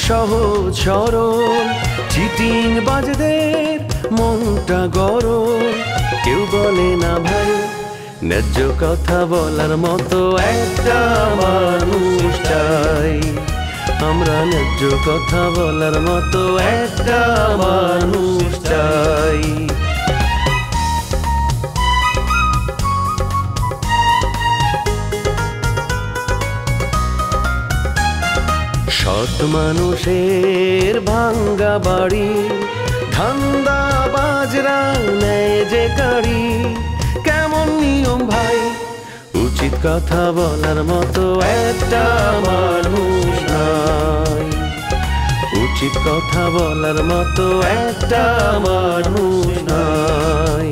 সহজ সরল চিটিং বাজদের মনটা গরম কেউ বলে না ভাই ন্যায্য কথা বলার মতো একটা মানুষ চাই আমরা ন্যায্য কথা বলার মতো একটা মানুষ চাই সৎ মানুষের ভাঙ্গা বাড়ি ধান্দা বাজরা নেয় যে কাড়ি কেমন নিয়ম ভাই উচিত কথা বলার মতো একটা মানুষ নাই উচিত কথা বলার মতো একটা মানুষ নাই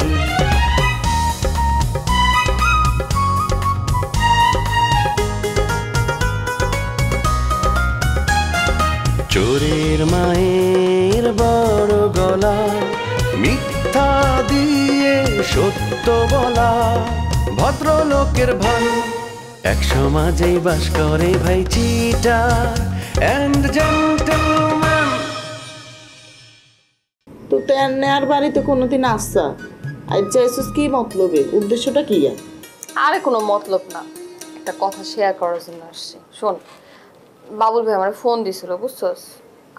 চোরের মায়ের বড় গলা মিথ্যা দিয়ে সত্য বলা ভদ্রলোকের ভাই এক সমাজেই বাস করে ভাই চিটার এন্ড জেন্টলম্যান তো নেয়ার বাড়িতে কোনোদিন আসছা আজ যাইছিস কি মতলবে উদ্দেশ্যটা কি? আরে কোনো মতলব না, একটা কথা শেয়ার করার জন্য আসছি। শোন, বাবুল ভাই আমার ফোন দিছিল, বুঝছস?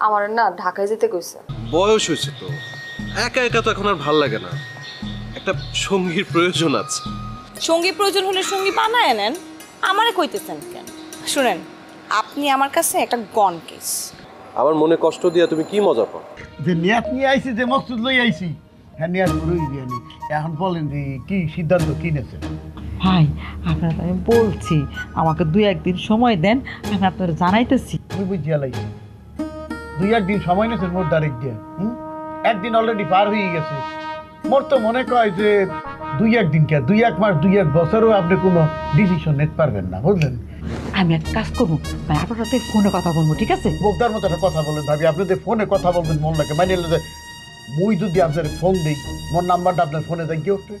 আমার না ঢাকায় যেতে কইছে। বয়স হয়েছে তো, একা একা তো এখন আর ভাল লাগে না, একটা সঙ্গীর প্রয়োজন আছে। সঙ্গী প্রয়োজন হলে সঙ্গী বানায় নেন, আমারে কইতেছেন কেন? শুনেন, আপনি আমার কাছে একটা গন কেস। আমার মনে কষ্ট দিয়া তুমি কি মজা পাও? যে নিয়াত নিয়ে আইছি, যে মকসুদ লই আইছি, হ্যাঁ নিয়াত পুরোই দিয়ে নি। এখন বলেন যে কি সিদ্ধান্ত কি নেছেন? ভাই আপনার আমি বলছি, আমাকে 2-1 দিন সময় দেন, আমি আপনার জানাইতেছি। তুমি বুঝিয়া লাইছি 2-1 দিন সময় নেছেন মোর তারিখ দিয়ে। একদিন অলরেডি পার হয়ে গেছে। মোর তো মনে কয় যে 2-1 দিন কে 2-1 মাস 2-1 বছরও আপনি কোনো ডিসিশন নিতে পারবেন না, বুঝলেন? আমি এক কাজ করবো ভাই, আপনার সাথে ফোনে কথা বলবো, ঠিক আছে? বোকদার মতো একটা কথা বলেন ভাবি, আপনাদের ফোনে কথা বলবেন মন লাগে মানে যে মুই যদি আপনার ফোন দিই, মোর নাম্বারটা আপনার ফোনে দেন কি উঠবে?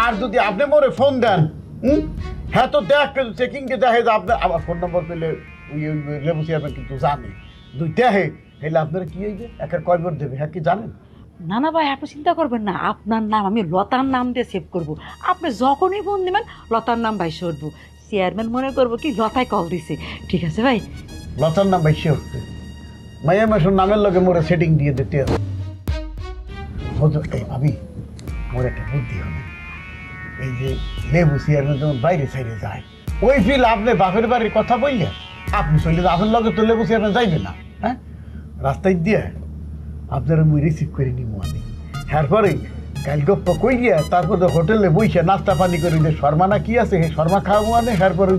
আর যদি আপনি মোরে ফোন দেন, হ্যাঁ তো দেখ চেকিং কে দেখে যে আপনার আমার ফোন নম্বর পেলে লেবু চেয়ারম্যান কিন্তু জানে, দুই দেখে হেলে আপনারা কি হইবে, একের কয় ভোট দেবে, হ্যাঁ কি জানেন? না না ভাই, আপনি চিন্তা করবেন না, আপনার নাম আমি লতার নাম দিয়ে সেভ করবো। আপনি যখনই ফোন দেবেন লতার নাম ভাই উঠবো, চেয়ারম্যান মনে করবো কি লতায় কল দিছে, ঠিক আছে ভাই? লতার নাম ভাইসে উঠবে, মাইয়া মাসুর নামের লগে মোরে সেটিং দিয়ে দিতে হবে। এই ভাবি, মোর একটা বুদ্ধি হবে, এই যে লেবু চেয়ারম্যান যখন বাইরে সাইডে যায়, ওই ফিল আপনি বাপের বাড়ির কথা বললেন, আপনি চললে আপনার লগে তো লেবু চেয়ারম্যান যাইবে না, হ্যাঁ রাস্তায় দিয়ে আপনারা মুই রিসিভ করে নিব আমি। এরপরে কাল গপ্প কই গিয়া তারপর হোটেলে বইসে নাস্তা পানি করে যে শর্মা না কি আছে সেই শর্মা খাওয়াবো মানে, এরপরে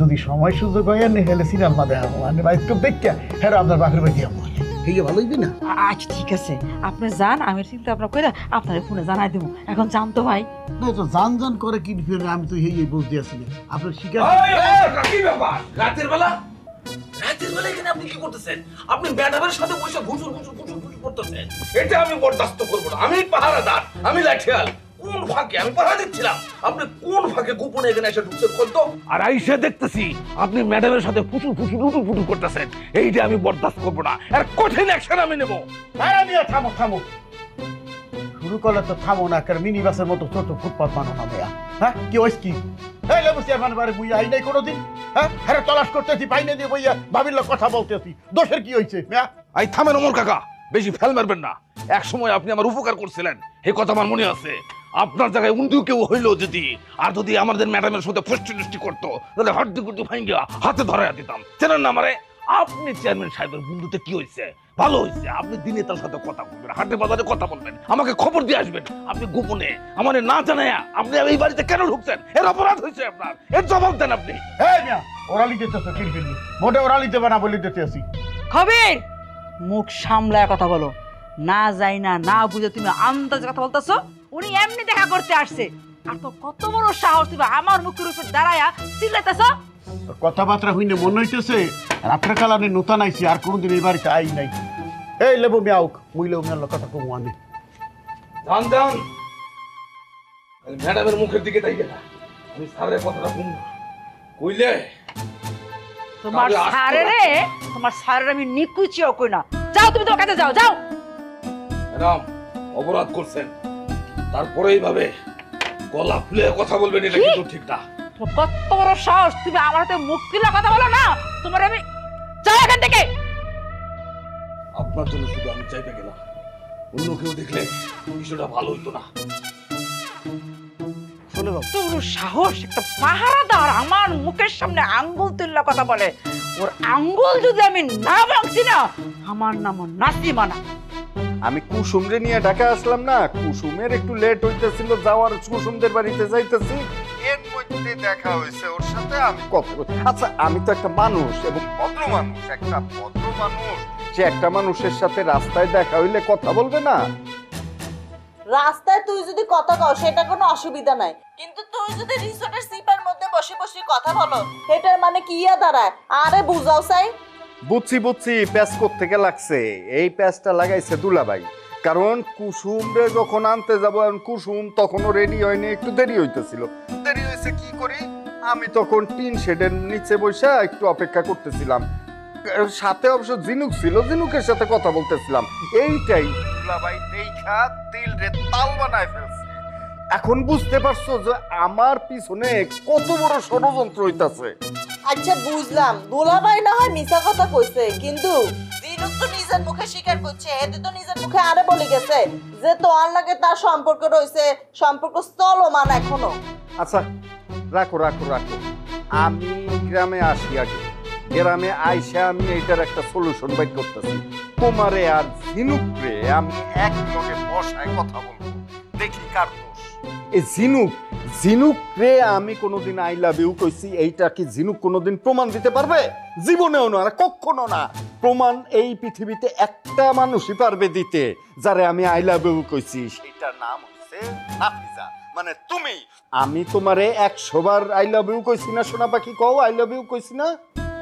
যদি সময় সুযোগ হয় আনে হেলে সিনেমা দেখাবো মানে, বাইস্কোপ দেখিয়া হ্যাঁ আপনার বাপের বাড়ি যাবো মানে, ঠিক আছে? ভালো হইবি না? আচ্ছা ঠিক আছে, আপনি যান, আমি চিন্তা ভাবনা করে আপনার ফোনে জানাই দেবো। এখন যান তো ভাই। না তো জান করে কি ফিরে, আমি তো এই বলতে আসি আপনার শিকার। কি ব্যাপার রাতের বেলা? রাতের বেলা এখানে আপনি কি করতেছেন? আপনি ম্যাডামের সাথে বসে ঘুষুর করতেছেন, এটা আমি বরদাস্ত করবো না। আমি পাহারাদার, আমি লাঠিয়াল। কোন ফাঁকে আমি পাহারা দিচ্ছিলাম, আপনি কোন ফাঁকে গোপনে এখানে এসে ঢুকছেন করতো? আর আইসে দেখতেছি আপনি ম্যাডামের সাথে ফুটু করতেছেন, এইটা আমি বরদাস্ত করবো না, আর কঠিন অ্যাকশন আমি নেবো। থামো শুরু করলে তো থামো না, কারণ মিনি বাসের মতো ছোট ফুটপাত মানো না মেয়া। হ্যাঁ কি ওই কি এই লেবু চেয়ারম্যান বারে বুইয়া আই নাই কোনোদিন, হ্যাঁ হ্যাঁ তলাশ করতেছি পাইনে দিয়ে বইয়া ভাবির লোক কথা বলতেছি, দোষের কি হয়েছে মেয়া? আই থামেন ওমর কাকা, বেশি ফেল মারবেন না। এক সময় আপনি আমার উপকার করছিলেন, এই কথা আমার মনে আছে। আপনার জায়গায় অন্য কেউ হইলো যদি, আর যদি আমাদের ম্যাডামের সাথে ফষ্টি করতো, তাহলে হাড্ডি গুড্ডি ভাঙ্গিয়া হাতে ধরে দিতাম, চেনেন না আমারে? আপনি চেয়ারম্যান সাহেবের বন্ধুতে কি হয়েছে? ভালো হয়েছে, আপনি দিনে তার সাথে কথা বলবেন, হাটে বাজারে কথা বলবেন, আমাকে খবর দিয়ে আসবেন। আপনি গোপনে আমার না জানায়া আপনি এই বাড়িতে কেন ঢুকছেন? এর অপরাধ হয়েছে আপনার, এর জবাব দেন আপনি। এই মিয়া ওরালি দিতেছো কি ফেলবি, মোটে ওরালি দেবে না বলে দিতে আসি। খবির, মুখ সামলায় কথা বলো, না যাই না বুঝে তুমি আন্দাজে কথা বলতেছো। উনি এমনি দেখা করতে আসছে, আর তো কত বড় সাহস তুমি আমার মুখের উপর দাঁড়ায়া চিল্লাইতেছো। কথাবার্তা হইনে মনে হইতেছে রাত্রে কালানে নতুন আইছি, আর কোনোদিন এই বাড়িতে আই নাই। এই লেবু মিয়াউক মুইলেও মিয়ার কথা কমু আনি জান ম্যাডামের মুখের দিকে তাই গেলা, আমি স্যারের কথাটা শুন না কইলে তোমার তাহলে আসতো স্যারে না। রে, তোমার স্যারের আমি নিকুচিও কই না। যাও তুমি তোমার কাছে যাও, যাও। ম্যাডাম অপরাধ করছেন, তারপরে এইভাবে গলা ফুলে কথা বলবেন, এটা কি? কিন্তু ঠিক না। তোমার কত বড় সাহস, তুমি আমার হাতে মুখ তুলে কথা বলো না? তোমার আমি, যাও এখান থেকে। আপনার জন্য শুধু আমি চাইতে গেলাম, অন্য কেউ দেখলে বিষয়টা ভালো হইতো না। শোনো বাবু, তোর সাহস, একটা পাহারাদার আমার মুখের সামনে আঙ্গুল তুললে কথা বলে। ওর আঙ্গুল যদি আমি না ভাঙছি না, আমার নাম নাসিমা না। আমি কুসুমরে নিয়ে ঢাকা আসলাম না, কুসুমের একটু লেট হইতেছিল যাওয়ার, কুসুমদের বাড়িতে যাইতেছি, এর মধ্যে দেখা হয়েছে ওর সাথে। আমি কথা বলি, আচ্ছা আমি তো একটা মানুষ এবং ভদ্র মানুষ, একটা ভদ্র মানুষ, সে একটা মানুষের সাথে রাস্তায় দেখা হইলে কথা বলবে না? রাস্তায় তুই যদি কথা কও সেটা কোনো অসুবিধা নাই, কিন্তু তুই যদি রিসোর্টের সিপার মধ্যে বসে বসে কথা বলো এটার মানে কি ইয়া দাঁড়ায়? আরে বুঝাও চাই। বুঝছি বুঝছি, প্যাচ থেকে লাগছে। এই প্যাচটা লাগাইছে দুলাভাই, কারণ কুসুমরে যখন আনতে যাবো, কুসুম তখনও রেডি হয়নি, একটু দেরি হইতেছিল। দেরি হয়েছে কি করি, আমি তখন টিন শেডের নিচে বসে একটু অপেক্ষা করতেছিলাম। সাথে অবশ্য জিনুক ছিল, জিনুকের সাথে কথা বলতেছিলাম। এইটাই দুলাভাই দেখা তিল রে তাল বানায় ফেলছে। এখন বুঝতে পারছো যে আমার পিছনে কত বড় ষড়যন্ত্র হইতাছে। আচ্ছা বুঝলাম, দুলাভাই না হয় মিছা কথা কইছে, কিন্তু জিনুক তো নিজের মুখে স্বীকার করছে, এতে তো নিজের মুখে আরে বলে গেছে যে তোর লাগে তার সম্পর্ক রয়েছে, সম্পর্ক চলমান এখনো। আচ্ছা রাখো রাখো রাখো, আমি গ্রামে আসি আগে। গ্রামে আইসা আমি এইটার একটা সলিউশন বাইর করতেছি। তোমারে আর ঝিনুকরে আমি এক লগে বসায় কথা বলবো, দেখি কার দোষ। এই ঝিনুক রে আমি কোনোদিন আই লাভ ইউ কইছি, এইটা কি ঝিনুক কোনোদিন প্রমাণ দিতে পারবে? জীবনেও না, আর কখনো না। প্রমাণ এই পৃথিবীতে একটা মানুষই পারবে দিতে, যারে আমি আই লাভ ইউ কইছি, সেটার নাম হচ্ছে নাফিজা, মানে তুমি। আমি তোমারে 100 বার আই লাভ ইউ কইছি না সোনা পাখি? কও আই লাভ ইউ কইছি না?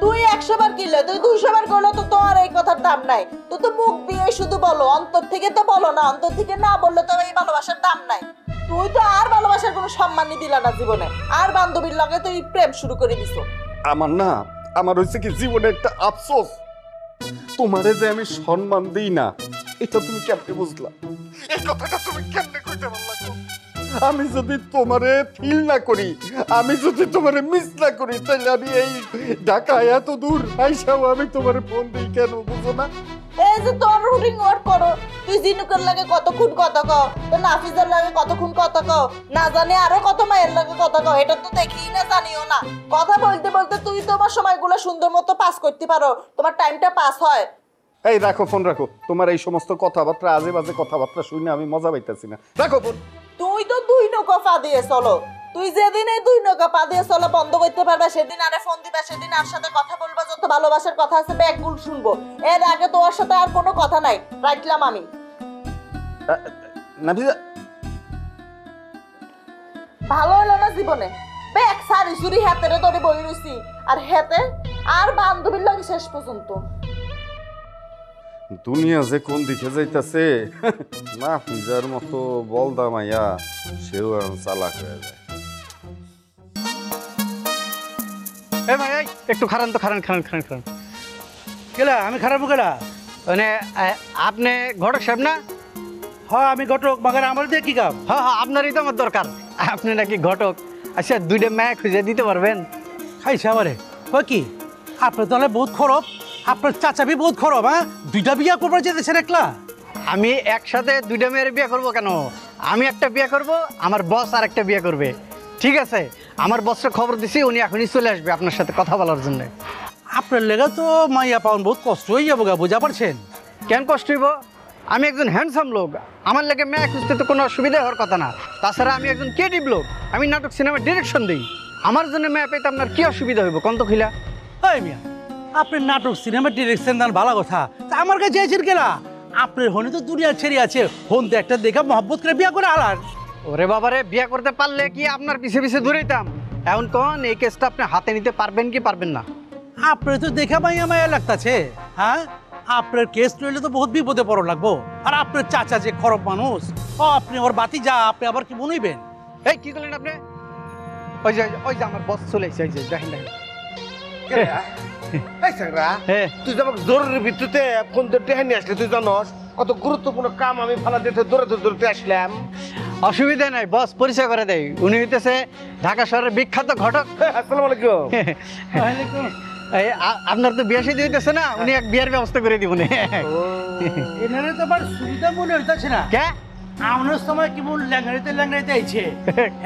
তুই 100 বার কিনলে, তুই 200 বার করলে তো তোর এই কথার দাম নাই। তুই তো মুখ দিয়ে শুধু বলো, অন্তর থেকে তো বলো না। অন্তর থেকে না বললে তো এই ভালোবাসার দাম নাই। তুই তো আর ভালোবাসার কোনো সম্মানই দিলা না জীবনে, আর বান্ধবীর লগে তুই প্রেম শুরু করে দিছো। আমার হয়েছে কি জীবনে একটা আফসোস, তোমারে যে আমি সম্মান দিই না, এটা তুমি কেমনে বুঝলা? এই কথাটা তুমি কেমনে কইতে পারলা? আমি যদি তোমারে ফিল না করি, আমি যদি তোমারে মিস না করি, তাহলে আমি এই ঢাকায় এত দূর আইসাও আমি তোমারে ফোন দিই কেন, বুঝো না? এই যে তোর রুটিন ওয়ার্ক করো, তুই জিনুকের লাগে কতক্ষণ কথা কও, তো নাফিজার লাগে কতক্ষণ কথা কও, না জানি আরো কত মায়ের লাগে কথা কও, এটা তো দেখি না জানিও না। কথা বলতে বলতে তুই তোমার সময়গুলো সুন্দর মতো পাস করতে পারো, তোমার টাইমটা পাস হয়। এই রাখো ফোন, রাখো। তোমার এই সমস্ত কথাবার্তা, আজে বাজে কথাবার্তা শুনে আমি মজা পাইতেছি না। রাখো ফোন। তুই তো 2 নৌকা পা দিয়ে চলো, তুই যেদিন এই 2 নৌকা পা দিয়ে চলো বন্ধ করতে পারবে, সেদিন আরে ফোন দিবা, সেদিন আর সাথে কথা বলবা, যত ভালোবাসার কথা আছে ব্যাগগুল শুনবো। এর আগে তোমার সাথে আর কোনো কথা নাই, রাখলাম আমি। নাফিজা, ভালো হলো না জীবনে, ব্যাগ সারি সুরি হাতেরে ধরে বই রইছি, আর হেতে আর বান্ধবীর লাগে শেষ পর্যন্ত। দুনিয়া যে কোন দিকে যাইতাছে, নাফিজার মতো বলদা মাইয়া সেও এখন চালাক হয়ে যায়। এ ভাই এই, একটু খারান তো, খারান খারান খারান খারান। কেলা আমি খারাপ কেলা? মানে আপনি ঘটক সাহেব না? হ্যাঁ আমি ঘটক, মাগার আমার দিয়ে কি কাম? হ্যাঁ হ্যাঁ আপনারই তো আমার দরকার, আপনি নাকি ঘটক। আচ্ছা 2টা মেয়ে খুঁজে দিতে পারবেন? খাইছে আমারে কয় কি আপনার তাহলে বহুত খরব, আপনার চাচাবি বহুত খরব। হ্যাঁ 2টা বিয়া করবার যেতেছেন একলা? আমি একসাথে 2টা মেয়ের বিয়ে করব কেন? আমি একটা বিয়ে করব, আমার বস আর একটা বিয়ে করবে। ঠিক আছে, আমার বসকে খবর দিছি, উনি এখনই চলে আসবে আপনার সাথে কথা বলার জন্য। আপনার লেগে তো মাইয়া পাওয়ান বহুত কষ্ট হয়ে যাবো গা, বুঝা পারছেন? কেন কষ্ট হইব? আমি একজন হ্যান্ডসাম লোক, আমার লেগে মেয়ে খুঁজতে তো কোনো অসুবিধা হওয়ার কথা না। তাছাড়া আমি একজন ক্রিয়েটিভ লোক, আমি নাটক সিনেমার ডিরেকশন দিই। আমার জন্য মেয়ে পেতে আপনার কি অসুবিধা হইব কন্ত খিলা? হয় মিয়া, আপনি নাটক সিনেমার ডিরেকশন দেন ভালো কথা, আমার কাছে চাইছেন কেনা? আপনার হনে তো দুনিয়া ছেড়ে আছে, হন তো একটা দেখা মহব্বত করে বিয়া করে আলার। ওরে বাবারে, বিয়া করতে পারলে কি আপনার পিছে পিছে দৌড়াইতাম? এখন কোন এই কেসটা আপনি হাতে নিতে পারবেন কি পারবেন না? আপনার তো দেখা মাইয়া মায়া লাগতাছে। হ্যাঁ আপনার কেস লইলে তো বহুত বিপদে পড়ো লাগবো। আর আপনার চাচা যে খরব মানুষ, ও আপনি ওর বাতি যা, আপনি আবার কি বলবেন? এই কি করলেন আপনি? ওই যে আমার বস চলে এসেছে, দেখেন দেখেন। এই স্যাংরা তুই যে আমাকে জরুরি ভিত্তিতে ফোন দিয়ে টেহা নিয়ে আসলে তুই জানোস কত গুরুত্বপূর্ণ কাম আমি ফালা দিতে দৌড়াতে আসলাম। অসুবিধা নাই বস, পরিচয় করে দেয়। উনি হইতেছে ঢাকা শহরের বিখ্যাত ঘটক। আসসালামু আলাইকুম। আপনার তো বিয়ে শাদী হইতেছে না, উনি এক বিয়ের ব্যবস্থা করে দিব। এনারে তো আবার সুবিধা মনে হইতাছে না কে আমার সময় কি বল ল্যাংড়াইতে আইছে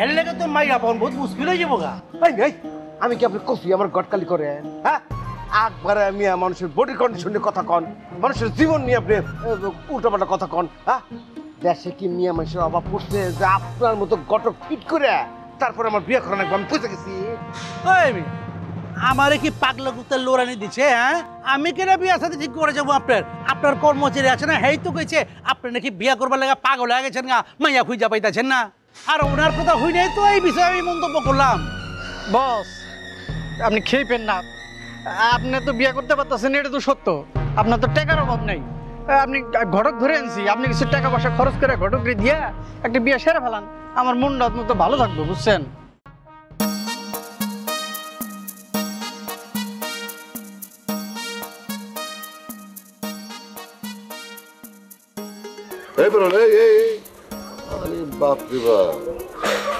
এর লাগে তো মাইয়া পাওয়া বহুত মুশকিল হয়ে যাবো গা। আমি কি আপনি কফি আমার গটকালি করেন? হ্যাঁ একবারে আমি মানুষের বডি কন্ডিশন নিয়ে কথা কন, মানুষের জীবন নিয়ে আপনি উল্টাপাল্টা কথা কন। হ্যাঁ দেশে কি মিয়া মানুষের অভাব পড়ছে যে আপনার মতো গটক ফিট করে তারপর আমার বিয়ে করা লাগবে? আমি পয়সা গেছি আমারে কি পাগলা কুত্তার লোরানি দিচ্ছে? হ্যাঁ আমি কেনা বিয়া সাথে ঠিক করে যাবো? আপনার কর্মচারী আছে না, হেই তো কইছে আপনি নাকি বিয়া করবার লাগা পাগল হয়ে গেছেন গা, মাইয়া খুঁজা পাইতাছেন না। আর ওনার কথা হই নাই তো এই বিষয়ে আমি মন্তব্য করলাম। বস আপনি খেয়ে পেন না, আপনি তো বিয়ে করতে পারতেছেন, এটা তো সত্য। আপনার তো টাকার অভাব নাই, আপনি ঘটক ধরে আনছি, আপনি কিছু টাকা পয়সা খরচ করে ঘটকরে দিয়া একটা বিয়ে সেরে ফেলান, আমার মনটা তো ভালো থাকবে, বুঝছেন?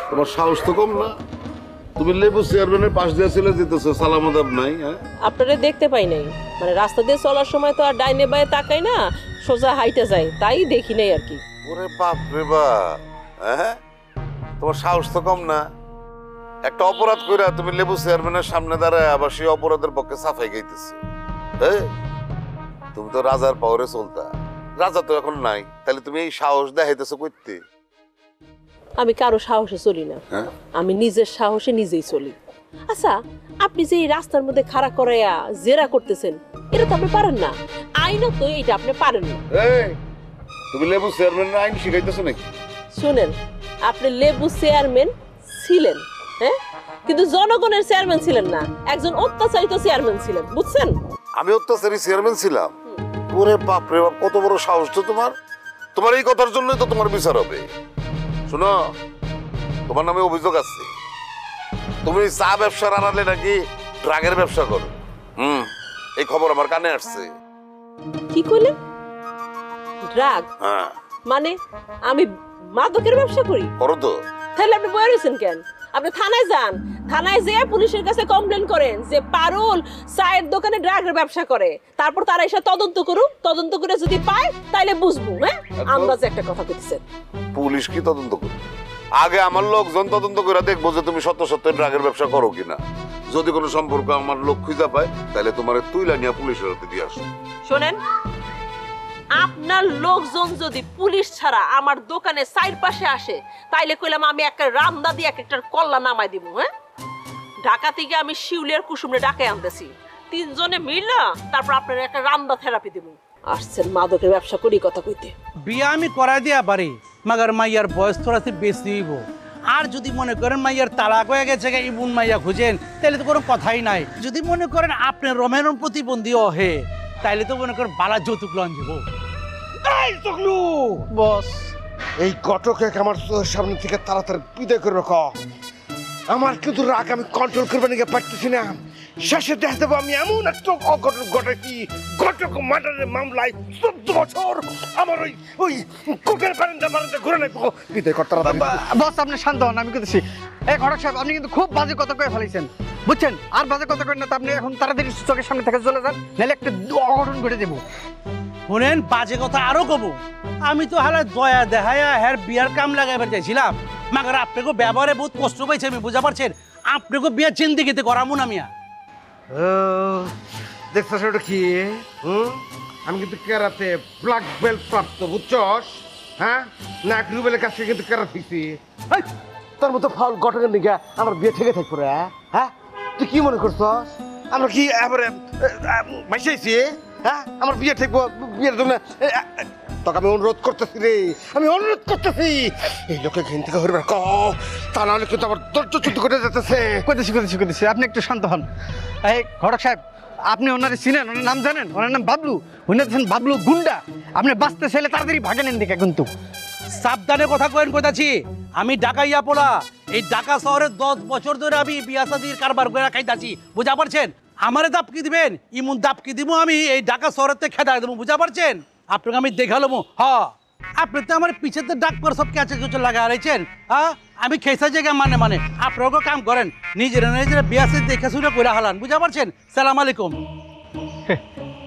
তোমার সাহস তো কম না, তুমি লেবু চেয়ারম্যানের পাশ দিয়ে চলে যেতেছো, সালাম আদাব নাই। আপনারা দেখতে পাই নাই, মানে রাস্তা দিয়ে চলার সময় তো আর ডাইনে বায়ে তাকাই না, সোজা হাইটে যায়, তাই দেখি নাই আর কি। ওরে বাপ রে বাপ, হ্যাঁ তোমার সাহস তো কম না। একটা অপরাধ কইরা তুমি লেবু চেয়ারম্যানের সামনে দাঁড়ায় আবার সেই অপরাধের পক্ষে সাফাই গাইতেছো। তুমি তো রাজার পাওয়ারে চলতা, রাজা তো এখন নাই, তাহলে তুমি এই সাহস দেখাইতেছো কইতে? আমি কারো সাহসে চলি না, আমি নিজের সাহসে নিজেই চলি। আচ্ছা আপনি যে এই রাস্তার মধ্যে খাড়া করাইয়া জেরা করতেছেন, এটা তো আপনি পারেন না, আইনত এটা আপনি পারেন না। তুমি লেবু চেয়ারম্যানের আইন শিখাইতেছো নাকি? শুনেন, আপনি লেবু চেয়ারম্যান ছিলেন, হ্যাঁ, কিন্তু জনগণের চেয়ারম্যান ছিলেন না, একজন অত্যাচারিত চেয়ারম্যান ছিলেন, বুঝছেন? আমি অত্যাচারী চেয়ারম্যান ছিলাম? ওরে বাপ রে বাপ, কত বড় সাহস তো তোমার! তোমার এই কথার জন্যই তো তোমার বিচার হবে। শোনো, তোমার নামে অভিযোগ আছে, তুমি চা ব্যবসার আড়ালে নাকি ড্রাগের ব্যবসা করো। এই খবর আমার কানে আসছে। কি কইলেন? ড্রাগ? হ্যাঁ। মানে আমি মাদকের ব্যবসা করি? করো তো। তাহলে আপনি বয়ে রয়েছেন কেন? আপনি থানায় যান, থানায় যেয়ে পুলিশের কাছে কমপ্লেন করেন যে পারুল চায়ের দোকানে ড্রাগের ব্যবসা করে, তারপর তারা এসে তদন্ত করুক, তদন্ত করে যদি পায় তাইলে বুঝবো। হ্যাঁ, আন্দাজে একটা কথা কইতেছেন। পুলিশ কি তদন্ত করে? আগে আমার লোকজন তদন্ত করে দেখবো যে তুমি সত্য সত্য ড্রাগের ব্যবসা করো কিনা। যদি কোনো সম্পর্ক আমার লোক খুঁজে পায় তাহলে তোমার তুইলা নিয়ে পুলিশের হাতে দিয়ে আসো। শোনেন, আপনার লোকজন যদি পুলিশ ছাড়া আমার দোকানে সাইড পাশে আসে তাইলে কইলাম আমি একটা রামদা দিয়ে একটা কল্লা নামাই দিব। হ্যাঁ, ঢাকা থেকে আমি শিউলিয়ার কুসুমরে ডাকে আনতেছি, তিনজনে মিলা তারপর আপনার একটা রামদা থেরাপি দিব। আসছেন মাদকের ব্যবসা করি কথা কইতে। বিয়া আমি করাই দিয়া পারি, মাগার মাইয়ার বয়স থোড়া বেশি হইব। আর যদি মনে করেন মাইয়ার তালাক হয়ে গেছে ইবুন মাইয়া খুঁজেন, তাহলে তো কোনো কথাই নাই। যদি মনে করেন আপনার রমেন প্রতিবন্ধী হে, তাইলে তো মনে করেন বালা যৌতুক লন যাব। বস, এই ঘটকে আমার সামনে থেকে তাড়াতাড়ি বিদায় করে রাখো। আমার কিন্তু রাগ আমি কন্ট্রোল করবে নাকি পারতেছি না। শেষে দেখে দেবো আমি এমন একটা অঘটন ঘটেছি, ঘটক মার্ডারের মামলায় 14 বছর আমার ওই কোকের বারান্দা ঘুরে নাই। বিদায় করতে বস, আপনি শান্ত হন, আমি কেছি। এই ঘটক সাহেব, আপনি কিন্তু খুব বাজে কথা কয়ে ফেলাইছেন, বুঝছেন? আর বাজে কথা করেন না তো, আপনি এখন তাড়াতাড়ি চোখের সামনে থেকে চলে যান, নাহলে একটা অঘটন ঘটে দেবো। শুনেন, বাজে কথা আরো কব। আমি তো হালা দয়া দেখায়া হ্যার বিয়ার কাম লাগাইবার চাইছিলাম, মাগার আপনাকে ব্যবহারে বহুত কষ্ট পাইছে, আমি বুঝা পারছেন। আপনাকে বিয়া জিন্দিগিতে করামু না মিয়া। দেখছো সেটা কি? আমি কিন্তু কেরাতে ব্ল্যাক বেল্ট প্রাপ্ত, বুঝছস? হ্যাঁ, নাক রুবেলের কাছে কিন্তু কেরাত শিখছি। তোর মতো ফাউল ঘটকের নিগা আমার বিয়ে থেকে থাকবো রে? হ্যাঁ, তুই কি মনে করছস আমরা কি এবারে মাইসাইছি? হ্যাঁ, আমার বিয়ে থাকবো, বিয়ের জন্য তোকে আমি অনুরোধ করতেছি রে, আমি অনুরোধ করতেছি। এই লোকে ঘিন থেকে হরিবার ক, তা নাহলে কিন্তু আমার ধৈর্যচ্যুত করে যেতেছে। কইতেছি, আপনি একটু শান্ত হন। এই ঘটক সাহেব, আপনি ওনারে চিনেন? ওনার নাম জানেন? ওনার নাম বাবলু। উনি দেখছেন বাবলু গুন্ডা। আপনি বাঁচতে চাইলে তাড়াতাড়ি ভাগেন দিকে কিন্তু। সাবধানে কথা কয়েন কইতাছি, আমি ঢাকা ইয়া পোলা। এই ঢাকা শহরে 10 বছর ধরে আমি বিয়া শাদির কারবার করে খাইতাছি, বুঝা পারছেন? আমারে দাপকি দিবেন ইমন দাপকি দিব আমি এই ঢাকা শহরেতে খেদাই দেবো বুঝা পারছেন আপনাকে আমি দেখালাম আপনি তো আমার পিছেতে ডাক করে সব ক্যাচে কিছু লাগা রয়েছেন হ্যাঁ আমি খেসা জায়গা মানে আপনারাও কাম করেন নিজেরা নিজেরা বিয়াসে দেখে শুনে করে হালান বুঝা পারছেন সালাম আলাইকুম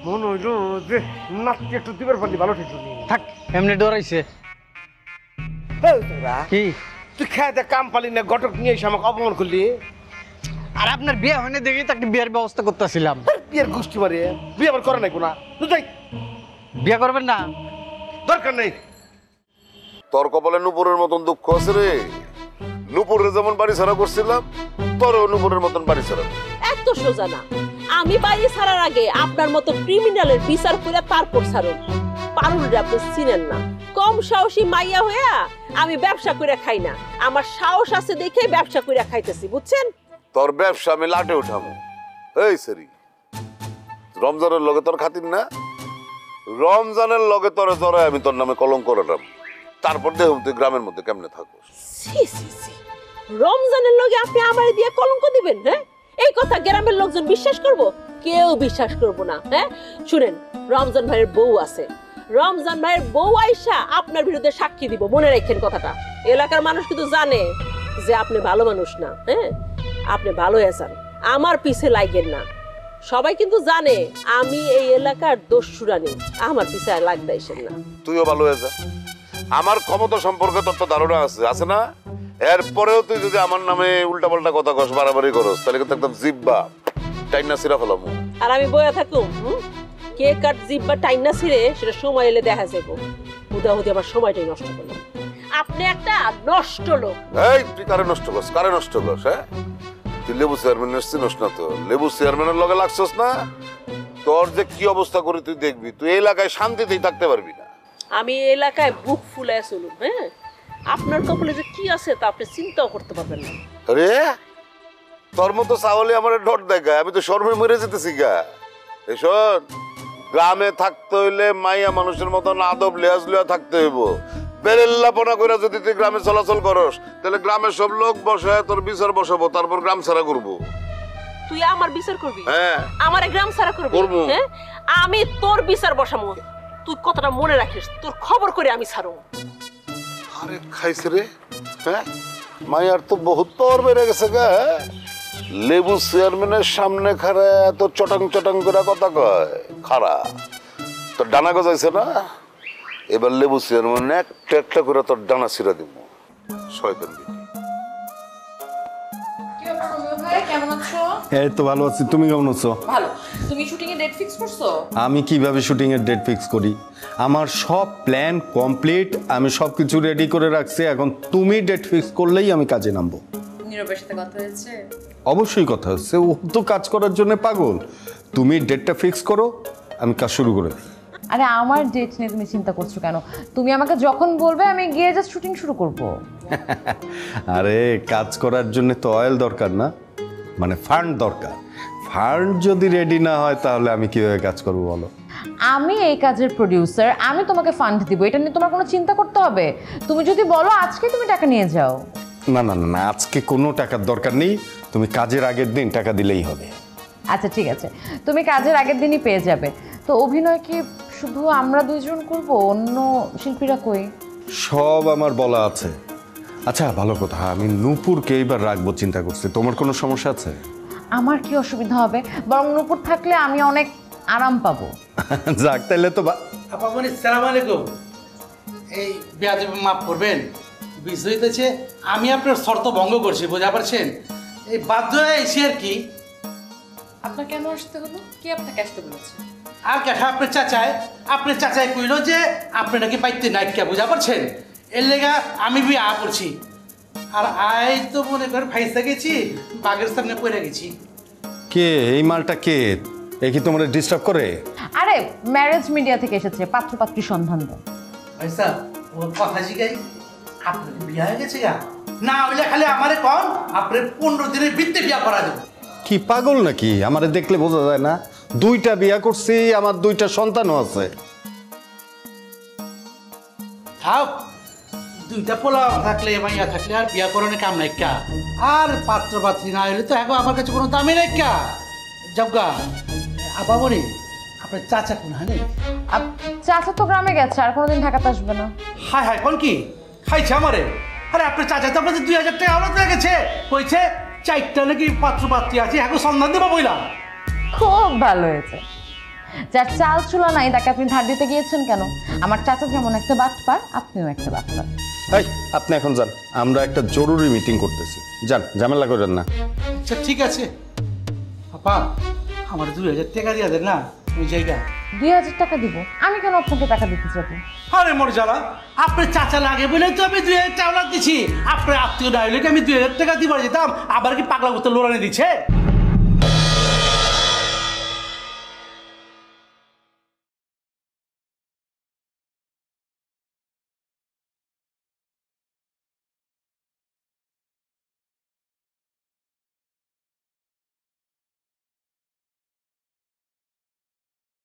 মনে হইল যে নাচতে একটু দিবার পারলি ভালো ঠিক থাক এমনি ডরাইছে কি তুই খেয়ে কাম পালি না ঘটক নিয়ে এসে আমাকে অপমান করলি আর আপনার বিয়ে হয়নি দেখি তো একটা বিয়ের ব্যবস্থা করতেছিলাম বিয়ের গোষ্ঠী মারে বিয়ে আবার করে নাই কোনা তুই যাই বিয়ে করবেন না দরকার নেই তোর কপালে নুপুরের মতন দুঃখ আছে রে নুপুরের যেমন বাড়ি ছাড়া করছিলাম তোরও নুপুরের মতন বাড়ি ছাড়া এত সোজা না আমি বাড়ি ছাড়ার আগে আপনার মতো ক্রিমিনালের বিচার করে তারপর ছাড়ুন পারুলরে আপনি চিনেন না কম সাহসী মাইয়া হইয়া আমি ব্যবসা করে খাই না আমার সাহস আছে দেখে ব্যবসা করে খাইতেছি বুঝছেন তোর ব্যবসা আমি লাটে উঠামো এই সেরি রমজানের লগে তোর খাতির না রমজানের লগে তোরে তোরে আমি তোর নামে কলঙ্ক রাখলাম তারপর দেখুন তুই গ্রামের মধ্যে কেমনে থাকো রমজানের লগে আপনি আমারে দিয়ে কলঙ্ক দিবেন হ্যাঁ এই কথা গ্রামের লোকজন বিশ্বাস করব কেউ বিশ্বাস করব না হ্যাঁ শুনেন রমজান ভাইয়ের বউ আছে রমজান ভাইয়ের বউ আইসা আপনার বিরুদ্ধে সাক্ষী দিব মনে রাখেন কথাটা এলাকার মানুষ কিন্তু জানে যে আপনি ভালো মানুষ না হ্যাঁ আপনি ভালো আছেন আমার পিছে লাগেন না সবাই কিন্তু জানে আমি এই এলাকার দস্যুরানি আমার পিছে লাগতে আসেন না তুইও ভালো হয়ে যা আমার ক্ষমতা সম্পর্কে তোর তো ধারণা আছে না এরপরেও তুই যদি আমার নামে উল্টাপাল্টা কথা কস বাড়াবাড়ি করস তাহলে কিন্তু একদম জিব্বা টাইনা সিরা ফেলামু আর আমি বয়া থাকুম কে কাট জিব্বা টাইনা ছিঁড়ে সেটা সময় এলে দেখা যাবো হুদাহুদি আমার সময়টাই নষ্ট করলাম আপনি একটা নষ্ট লোক এই তুই কারে নষ্ট করস হ্যাঁ তুই লেবু চেয়ারম্যান এসছিস না তো লেবু চেয়ারম্যানের লগে লাগছস না তোর যে কি অবস্থা করে তুই দেখবি তুই এই এলাকায় শান্তিতেই থাকতে পারবি না আমি এই এলাকায় বুক ফুলায় চলুন হ্যাঁ আপনার কপালে যে কি আছে তা আপনি চিন্তাও করতে পারবেন না আরে তোর মতো চাওয়ালে আমার ডট দেখায় আমি তো শর্মে মরে যেতেছি গা এই শোন গ্রামে থাকতে হইলে মাইয়া মানুষের মতন আদব লেহাজ লিয়া থাকতে হইব বেরেল্লাপনা করে যদি তুই গ্রামে চলাচল করস তাহলে গ্রামের সব লোক বসে তোর বিচার বসাবো তারপর গ্রাম ছাড়া করবো তুই আমার বিচার করবি হ্যাঁ আমার গ্রাম ছাড়া করবি হ্যাঁ আমি তোর বিচার বসাবো তুই কথাটা মনে রাখিস তোর খবর করে আমি ছাড়ো আরে খাইছে রে হ্যাঁ মাইয়ার তো বহুত পাওয়ার বেড়ে গেছে গা লেবু চেয়ারম্যানের সামনে খারা এত চটাং করে কথা কয় খারা তোর ডানা গজাইছে না এবার লেবু চেয়ারম্যান একটা করে তোর ডানা ছিঁড়া দিব শয়তান এই তো ভালো আছি তুমি কেমন আছো ভালো তুমি শুটিং এর ডেট ফিক্স করছো আমি কিভাবে শুটিং এর ডেট ফিক্স করি আমার সব প্ল্যান কমপ্লিট আমি সবকিছু রেডি করে রাখছি এখন তুমি ডেট ফিক্স করলেই আমি কাজে নামবো নীরবের সাথে কথা হয়েছে অবশ্যই কথা হচ্ছে ও তো কাজ করার জন্য পাগল তুমি ডেটটা ফিক্স করো আমি কাজ শুরু করে দিই আরে আমার ডেট নিয়ে তুমি চিন্তা করছো কেন তুমি আমাকে যখন বলবে আমি গিয়ে জাস্ট শুটিং শুরু করব আরে কাজ করার জন্য তো অয়েল দরকার না মানে ফান্ড দরকার ফান্ড যদি রেডি না হয় তাহলে আমি কিভাবে কাজ করব বলো আমি এই কাজের প্রোডিউসার আমি তোমাকে ফান্ড দিব এটা নিয়ে তোমার কোনো চিন্তা করতে হবে তুমি যদি বলো আজকে তুমি টাকা নিয়ে যাও না না না আজকে কোনো টাকার দরকার নেই তুমি কাজের আগের দিন টাকা দিলেই হবে আচ্ছা ঠিক আছে তুমি কাজের আগের দিনই পেয়ে যাবে তো অভিনয় কি শুধু আমরা দুইজন করব অন্য শিল্পীরা কই সব আমার বলা আছে আচ্ছা ভালো কথা আমি নূপুরকে এইবার রাখবো চিন্তা করছি তোমার কোনো সমস্যা আছে আমার কি অসুবিধা হবে বরং নূপুর থাকলে আমি অনেক আরাম পাবো যাক তাইলে তো আপা বলি সালাম আলাইকুম এই বেয়াদবি মাফ করবেন বিষয় হইতেছে আমি আপনার শর্ত ভঙ্গ করছি বুঝা পারছেন এই বাধ্য হয়ে এসে আর কি আপনার কেন আসতে হলো কি আপনাকে আসতে বলেছে আর কে আপনার চাচাই কইল যে আপনি নাকি পাইতে নাই কে বুঝা পারছেন এর লেগা আমি বিয়ে করছি আর আই তো মনে করে ফাইসা গেছি বাগের সামনে পড়ে গেছি কে এই মালটা কে এ কি তোমরা ডিস্টার্ব করে আরে ম্যারেজ মিডিয়া থেকে এসেছে পাত্রপাত্রী সন্ধান দাও ভাইসা ও কথা জিগাই আপনার বিয়ে হয়ে গেছে গা না হইলে খালি আমারে কোন আপনার 15 দিনের ভিত্তি বিয়ে করা দেব কি পাগল নাকি আমারে দেখলে বোঝা যায় না দুইটা বিয়ে করছি আমার দুইটা সন্তানও আছে খাও দুইটা পোলা থাকলে মাইয়া থাকলে আর বিয়া করানোর কাম নাই কা আর পাত্র পাত্রী না হইলে তো এখন আমার কাছে কোনো দামই নাই কা জবগা আপামনি আপনার চাচা কোন হ্যাঁ চাচা তো গ্রামে গেছে, আর কোনোদিন ঢাকাতে আসবে না। হাই হাই কোন কি খাইছে আমারে? আরে আপনার চাচা তো আপনাদের 2000 টাকা আলাদা হয়ে গেছে, কইছে 4টা নাকি পাত্র পাত্রী আছে, এখন সন্ধান দেবো বইলাম। খুব ভালো হয়েছে। যার চাল চুলা নাই তাকে আপনি ধার দিতে গিয়েছেন কেন? আমার চাচা যেমন একটা বাটপার, আপনিও একটা বাটপার। এই আপনি এখন যান, আমরা একটা জরুরি মিটিং করতেছি, যান, ঝামেলা করেন না। আচ্ছা ঠিক আছে আপা, আমার 2000 টাকা দিয়ে দেন না ওই জায়গা। 2000 টাকা দিব? আমি কেন আপনাকে টাকা দিতে যাবো? আরে মোর জ্বালা, আপনার চাচা লাগে বলে তো আমি 2000 টাকা দিচ্ছি। আপনার আত্মীয় না হইলে কি আমি 2000 টাকা দিবার যেতাম? আবার কি পাগলা করতে লোরানি দিচ্ছে?